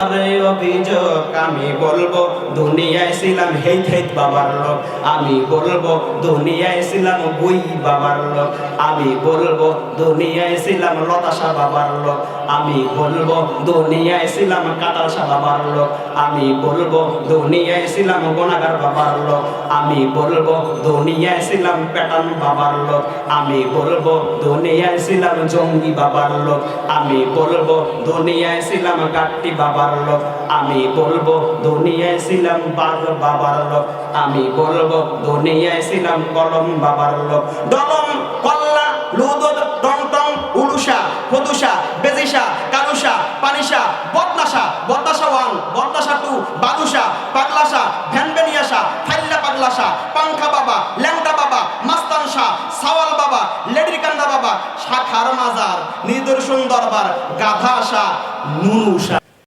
অভিযোগ আমি বলবো দুনিয়ায় ছিলাম হেইত হেইত বাবার লোক, আমি বলবো দুনিয়ায় ছিলাম বুই বাবার লোক, আমি বলবো দুনিয়ায় ছিলাম লতাশা বাবার লোক, আমি বলবো দুনিয়ায় ছিলাম কাতালশা বাবার লোক, আমি বলবো দুনিয়ায় ছিলাম গোনাগার বাবার লোক, আমি বলবো দুনিয়ায় ছিলাম প্যাটার্ন বাবার লোক, আমি বলবো দুনিয়ায় ছিলাম জঙ্গি বাবার লোক, আমি বলবো দুনিয়ায় ছিলাম গাট্টি বাবার লোক, আমি বলবো দুনিয়ায় ছিলাম বাঘ বাবার লোক, আমি বলবো দুনিয়ায় ছিলাম কলম বাবার লোক। দলম কল্লা লুদুদ টংটং উলুসা ফদুসা বেজিসা কালুসা পানিসা বদনাসা বদনাসা ওয়ান বদনাসা টু বাদুসা পাগলাসা ভ্যানবেনিয়াসা ফাইল্লা পাগলাসা পাংখা বাবা ল্যাংটা বাবা মাস্তানসা সাওয়াল বাবা লেডিরকান্দা বাবা শাখার মাজার নিদর্শন দরবার গাধাসা নুনুসা।